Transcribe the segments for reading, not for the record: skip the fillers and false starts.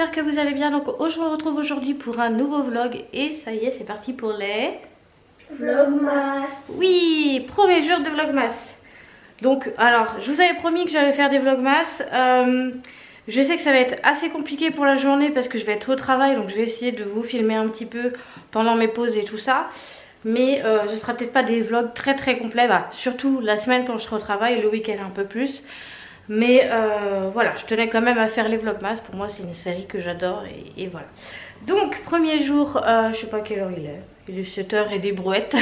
j'espère que vous allez bien. Donc je vous retrouve aujourd'hui pour un nouveau vlog et ça y est, c'est parti pour les Vlogmas. Oui, premier jour de Vlogmas. Donc alors, je vous avais promis que j'allais faire des Vlogmas. Je sais que ça va être assez compliqué pour la journée parce que je vais être au travail, donc je vais essayer de vous filmer un petit peu pendant mes pauses et tout ça. Mais ce sera peut-être pas des vlogs très complets, bah, surtout la semaine quand je serai au travail, le week-end un peu plus. Mais voilà, je tenais quand même à faire les Vlogmas. Pour moi c'est une série que j'adore et voilà. Donc premier jour, je sais pas quelle heure il est 7h et des brouettes.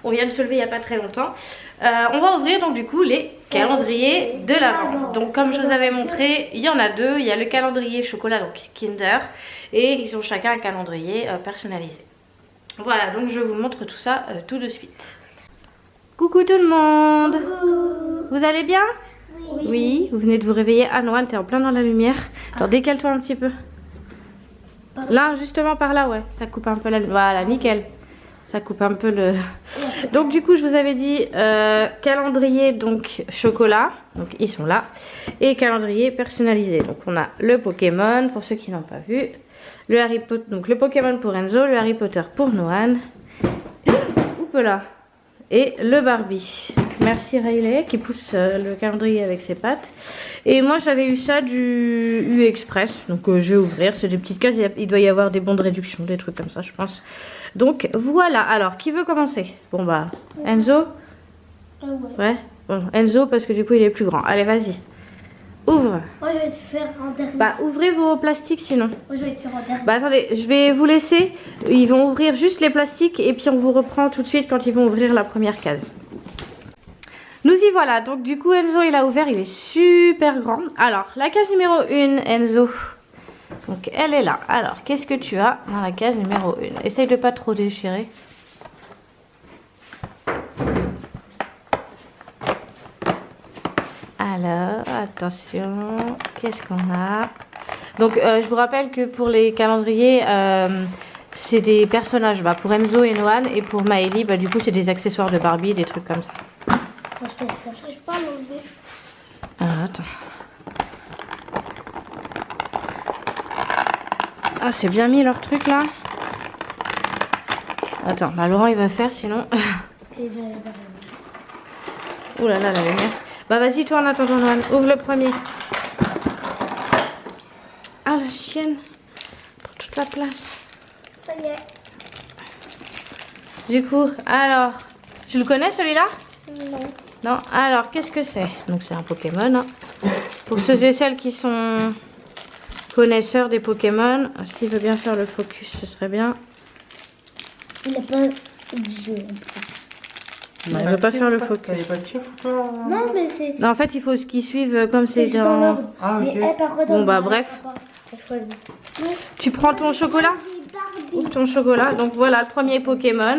On vient de se lever il n'y a pas très longtemps. On va ouvrir donc du coup les calendriers de l'Avent. Donc comme je vous avais montré, il y en a deux. Il y a le calendrier chocolat, donc Kinder, et ils ont chacun un calendrier personnalisé. Voilà, donc je vous montre tout ça tout de suite. Coucou tout le monde. Coucou. Vous allez bien? Oui, vous venez de vous réveiller. Ah Noël, t'es en plein dans la lumière. Attends, décale-toi un petit peu. Là, justement par là, ouais. Ça coupe un peu la lumière. Voilà, nickel. Ça coupe un peu le... Donc du coup, je vous avais dit calendrier donc chocolat. Donc ils sont là. Et calendrier personnalisé. Donc on a le Pokémon, pour ceux qui n'ont pas vu. Le Harry Potter, donc le Pokémon pour Enzo, le Harry Potter pour Noan. Oups là. Et le Barbie. Merci Riley qui pousse le calendrier avec ses pattes. Et moi j'avais eu ça du U-Express. Donc je vais ouvrir. C'est des petites cases. Il doit y avoir des bons de réduction, des trucs comme ça je pense. Donc voilà. Alors qui veut commencer? Bon bah Enzo. Ouais. Bon, Enzo parce que du coup il est plus grand. Allez vas-y. Ouvre. Moi je vais te faire en dernier. Bah ouvrez vos plastiques sinon. Moi je vais te faire en dernier. Bah attendez, je vais vous laisser. Ils vont ouvrir juste les plastiques et puis on vous reprend tout de suite quand ils vont ouvrir la première case. Nous y voilà. Donc du coup Enzo il a ouvert, il est super grand. Alors la case numéro 1 Enzo. Donc elle est là. Alors qu'est-ce que tu as dans la case numéro 1? Essaye de pas trop déchirer. Alors attention, qu'est-ce qu'on a? Donc je vous rappelle que pour les calendriers c'est des personnages, bah, pour Enzo et Noan, et pour Maëlie bah, du coup c'est des accessoires de Barbie, des trucs comme ça. Moi je n'arrive pas à l'enlever. Alors attends. Ah c'est bien mis leur truc là. Attends, bah Laurent il va faire sinon. Ouh là là la lumière. Bah vas-y toi en attendant Noan, ouvre le premier. Ah la chienne, prends toute la place. Ça y est. Du coup, alors, tu le connais celui-là? Non. Non, alors qu'est-ce que c'est? Donc c'est un Pokémon. Hein. Pour ceux et celles qui sont connaisseurs des Pokémon, s'il veut bien faire le focus, ce serait bien. Il n'a pas de jeu. Il ne veut pas faire le focus. Il pas de chiffre ou pas? Non mais c'est... Non, en fait, il faut ce qu'ils suivent comme c'est juste dans dans... l'ordre. Ah, ok. Mais par contre, Bon, bah, bref. Tu prends ton chocolat? Ouvre ton chocolat. Donc voilà, le premier Pokémon.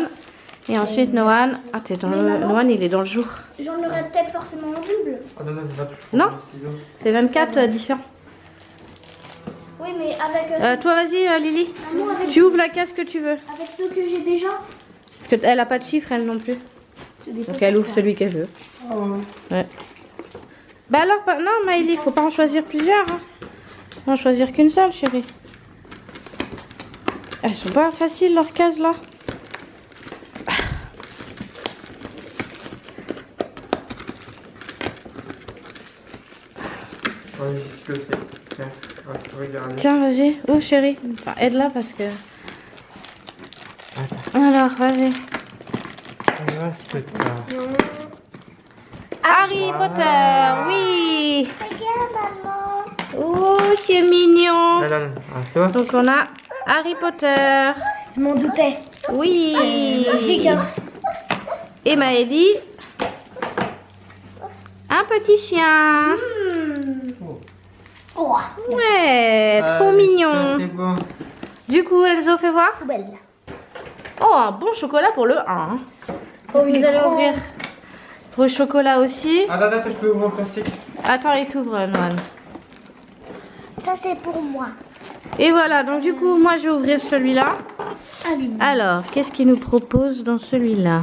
Et ensuite, Noan. Ah, t'es dans le... Noan, il est dans le jour. J'en aurais peut-être forcément en double. Ah, non, Non. C'est 24 différents. Oui mais avec... Toi, vas-y, Lily. non, avec... Tu ouvres la case que tu veux. avec ceux que j'ai déjà. Parce qu'elle n'a pas de chiffre, elle non plus. Donc elle ouvre celui qu'elle veut. Ah, ouais. Ouais. Bah alors, non, Maëlie, faut pas en choisir plusieurs. Hein. Faut en choisir qu'une seule, chérie. Elles sont pas faciles, leurs cases, là. Ouais, je sais ce que c'est. Tiens, regarde. Tiens, vas-y. Oh, chérie. Enfin, aide-la parce que... Alors, vas-y. Ah, c'est pas ça. Harry Potter, oui. Regarde maman. Oh, c'est mignon. Non, non, non. Ah, c'est bon? Donc, on a Harry Potter. Je m'en doutais. Oui. Magique hein. Et Maëlie. Un petit chien. Oh. Ouais, trop mignon. C'est bon. Du coup, Elzo, fais voir. Belle. Oh, un bon chocolat pour le 1. Oh, Vous allez ouvrir vos chocolats aussi. Ah, là, je peux ouvrir le plastique. Attends, il t'ouvre, Noan. Ça c'est pour moi. Et voilà, donc du coup, moi, je vais ouvrir celui-là. Allez. Alors, qu'est-ce qu'il nous propose dans celui-là?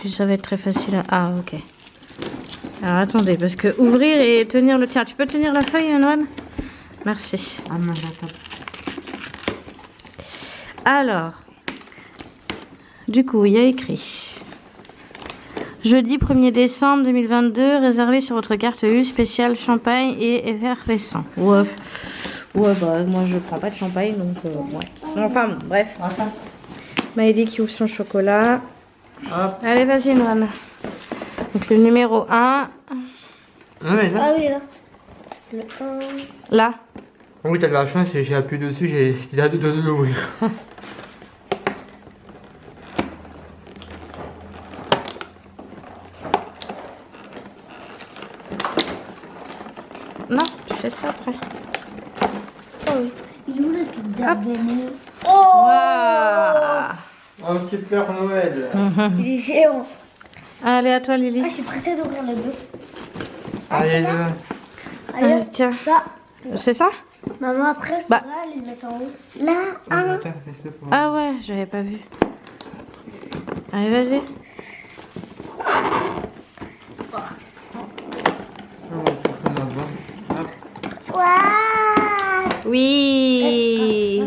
Ça va être très facile. Ah, ok. Alors, attendez, parce que ouvrir et tenir le... Tiens, tu peux tenir la feuille, Noan? Merci. Ah, moi j'attends. Alors, du coup, il y a écrit jeudi 1er décembre 2022, réservé sur votre carte U spécial champagne et effervescent. Ouais, ouais, bah moi je prends pas de champagne donc ouais. Enfin, bon, bref. Attends. Maëlie qui ouvre son chocolat. Hop. Allez, vas-y, Noël. Donc le numéro 1, Ah, mais là. Ah oui, là. Le 1. là. Oui, t'as de la chance, j'ai appuyé dessus, j'étais là de l'ouvrir. Non, tu fais ça après. Oh oui. Il est où le truc d'Ardenne? Waouh. Un petit Père Noël. Il est géant. Allez, à toi, Lily. Ah, je suis pressée d'ouvrir le 2. Allez, là. Allez, Allez, tiens. ça. C'est ça? Maman, après, Bah. faudra les mettre en haut. Là, un. Attends, laisse-le pour Ah ouais, j'avais pas vu. Allez, vas-y. On va faire comme avant. Hop. Waouh. Oui.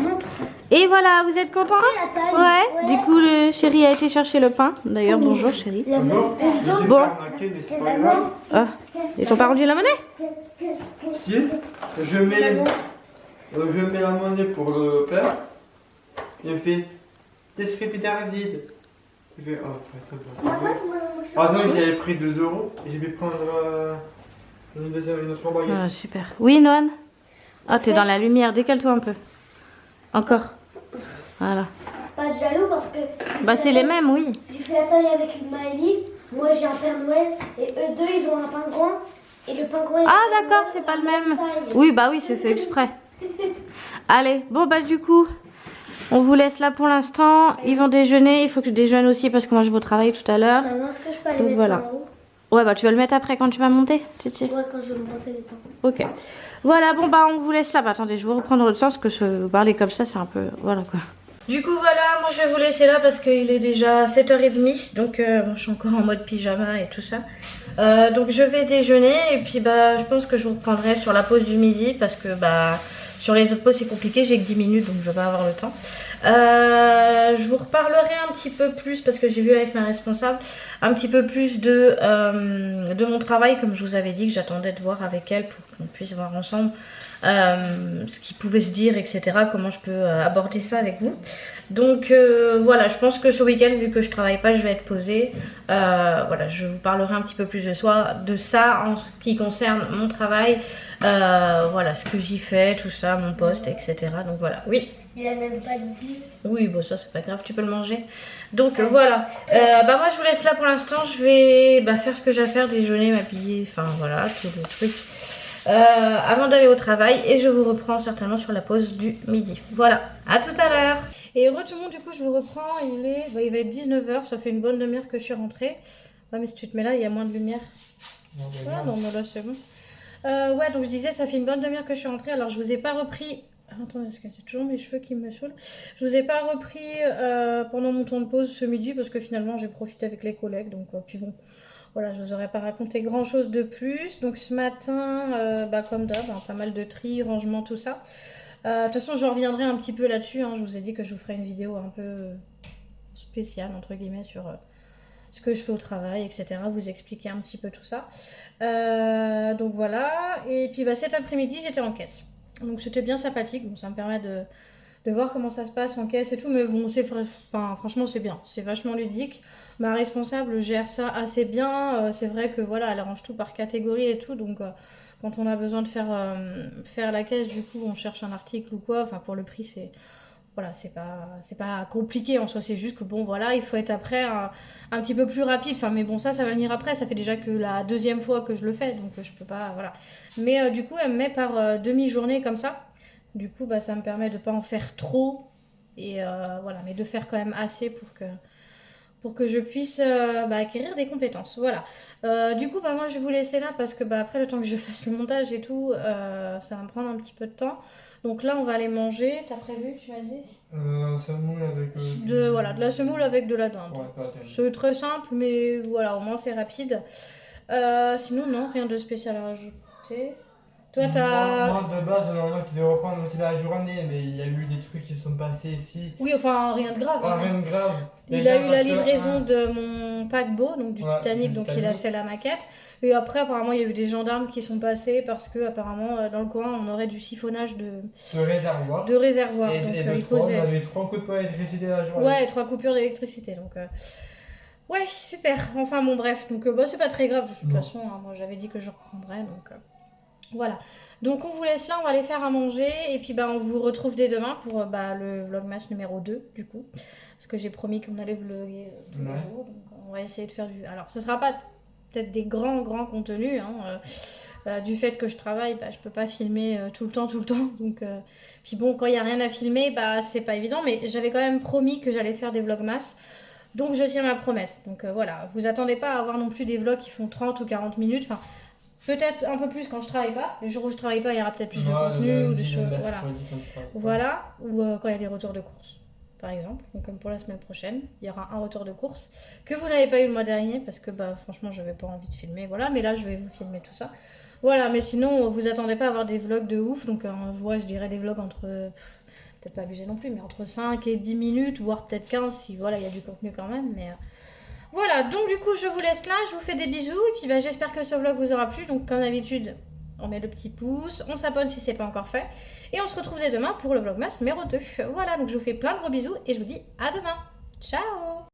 Montre. Et voilà, vous êtes contents? La taille. Ouais. Du coup, le chéri a été chercher le pain. D'ailleurs, bonjour, chéri. La Bonjour. même. Je me suis Bon. fait arnaquer, mais c'est pas grave. Ah. Ils t'ont pas rendu la monnaie? Si, je mets la monnaie pour le père. Il me fait t'es secrétaire vide. Il fait oh, très bien. Ah non, il avait pris 2 euros. Et je vais prendre une autre baguette. Ah, super. Oui, Noan? Ah, t'es dans la lumière. Décale-toi un peu. Encore. Voilà. Pas de jaloux parce que. Bah, c'est les mêmes, oui. J'ai fait la taille avec Maëlie. Moi, j'ai un Père Noël. Et eux deux, ils ont un pingouin. Et le pingouin. Ah, d'accord, c'est pas le même. Oui, bah oui, c'est fait exprès. Allez, bon, bah, du coup, on vous laisse là pour l'instant. Ils vont déjeuner. Il faut que je déjeune aussi parce que moi, je vais au travail tout à l'heure. Maman, est-ce que je peux aller Donc, mettre voilà. en haut? Ouais, bah, tu vas le mettre après quand tu vas monter, Titi. Ouais, quand je vais me brosser les dents. Ok. Voilà, bon bah on vous laisse là. Bah, attendez, je vais reprendre le sens parce que se parler comme ça, c'est un peu... Voilà quoi. Du coup voilà, moi je vais vous laisser là parce qu'il est déjà 7h30. Donc moi, je suis encore en mode pyjama et tout ça. Donc je vais déjeuner et puis bah je pense que je vous reprendrai sur la pause du midi parce que bah sur les autres pauses c'est compliqué, j'ai que 10 minutes donc je vais pas avoir le temps. Je vous reparlerai un petit peu plus parce que j'ai vu avec ma responsable un petit peu plus de mon travail comme je vous avais dit que j'attendais de voir avec elle pour qu'on puisse voir ensemble ce qui pouvait se dire, etc. Comment je peux aborder ça avec vous. Donc voilà, je pense que ce week-end vu que je travaille pas je vais être posée. Voilà, je vous parlerai un petit peu plus de ça en ce qui concerne mon travail. Voilà, ce que j'y fais, tout ça, mon poste, etc. Donc voilà, oui. Il a même pas dit. Oui, bon ça c'est pas grave, tu peux le manger. Donc voilà, bah moi je vous laisse là pour l'instant, je vais faire ce que j'ai à faire, déjeuner, m'habiller, enfin voilà, tout le truc. Avant d'aller au travail et je vous reprends certainement sur la pause du midi. Voilà, à tout à l'heure. Et heureux tout le monde, du coup je vous reprends, il va être 19h, ça fait une bonne demi-heure que je suis rentrée. Ouais mais si tu te mets là, il y a moins de lumière. Ah non mais là c'est bon. Ouais donc je disais ça fait une bonne demi-heure que je suis rentrée, alors je vous ai pas repris... Attendez, parce que c'est toujours mes cheveux qui me saoulent. Je vous ai pas repris pendant mon temps de pause ce midi parce que finalement j'ai profité avec les collègues. Donc puis bon, voilà, je vous aurais pas raconté grand chose de plus. Donc ce matin, comme d'hab, pas mal de tri, rangement, tout ça. De toute façon je reviendrai un petit peu là-dessus. Je vous ai dit que je vous ferai une vidéo un peu spéciale entre guillemets sur... ce que je fais au travail, etc. Vous expliquer un petit peu tout ça. Donc voilà. Et puis cet après-midi, j'étais en caisse. Donc c'était bien sympathique. Bon, ça me permet de voir comment ça se passe en caisse et tout. Mais bon, franchement, c'est bien. C'est vachement ludique. Ma responsable gère ça assez bien. C'est vrai que voilà, elle arrange tout par catégorie et tout. Donc quand on a besoin de faire la caisse, du coup, on cherche un article ou quoi. Enfin, pour le prix, c'est... Voilà, c'est pas compliqué en soi, c'est juste que bon voilà, il faut être après un petit peu plus rapide. Enfin mais bon ça va venir après, ça fait déjà que la deuxième fois que je le fais, donc je peux pas, voilà. Mais du coup elle me met par demi-journée comme ça. Du coup ça me permet de pas en faire trop et voilà, mais de faire quand même assez pour que je puisse acquérir des compétences. Voilà. Du coup moi je vais vous laisser là parce que après le temps que je fasse le montage et tout, ça va me prendre un petit peu de temps. Donc là on va aller manger, t'as prévu, tu m'as dit Semoule avec... de la semoule avec de la dinde. Ouais, c'est très simple mais voilà, au moins c'est rapide. Sinon non, rien de spécial à rajouter. Toi, t'as... Moi, de base, normalement, qui devait reprendre aussi la journée, mais il y a eu des trucs qui sont passés ici. Oui, enfin, rien de grave. Ah, Hein. rien de grave. Il a eu la livraison de mon paquebot, donc du Titanic, donc il a fait la maquette. Et après, apparemment, il y a eu des gendarmes qui sont passés parce que, apparemment, dans le coin, on aurait du siphonnage de réservoir. De réservoir. Et, donc, on avait 3 coupures d'électricité la journée. Ouais, 3 coupures d'électricité. Donc, ouais, super. Enfin, bon, bref. Donc, bah, c'est pas très grave. De toute façon, hein, moi, j'avais dit que je reprendrais. Donc, voilà. Donc, on vous laisse là. On va aller faire à manger. Et puis, bah, on vous retrouve dès demain pour le Vlogmas numéro 2, du coup. Parce que j'ai promis qu'on allait vlogger tous les jours. Donc, on va essayer de faire du... Alors, ce sera pas peut-être des grands contenus, hein, du fait que je travaille, bah, je peux pas filmer tout le temps, donc puis bon, quand il y a rien à filmer, bah c'est pas évident, mais j'avais quand même promis que j'allais faire des vlogmas, donc je tiens ma promesse, donc voilà, vous attendez pas à avoir non plus des vlogs qui font 30 ou 40 minutes, enfin peut-être un peu plus quand je travaille pas, les jours où je travaille pas, il y aura peut-être plus de contenu ou des choses, voilà, ou quand il y a des retours de course. Par exemple, donc comme pour la semaine prochaine, il y aura un retour de course que vous n'avez pas eu le mois dernier parce que bah franchement j'avais pas envie de filmer, voilà, mais là je vais vous filmer tout ça, voilà, mais sinon vous attendez pas à avoir des vlogs de ouf, donc je dirais des vlogs entre, peut-être pas abusé non plus, mais entre 5 et 10 minutes, voire peut-être 15 si voilà il y a du contenu quand même, mais voilà, donc du coup je vous laisse là, je vous fais des bisous et puis bah, j'espère que ce vlog vous aura plu, donc comme d'habitude on met le petit pouce, on s'abonne si c'est pas encore fait. Et on se retrouve dès demain pour le Vlogmas numéro 2. Voilà, donc je vous fais plein de gros bisous et je vous dis à demain. Ciao!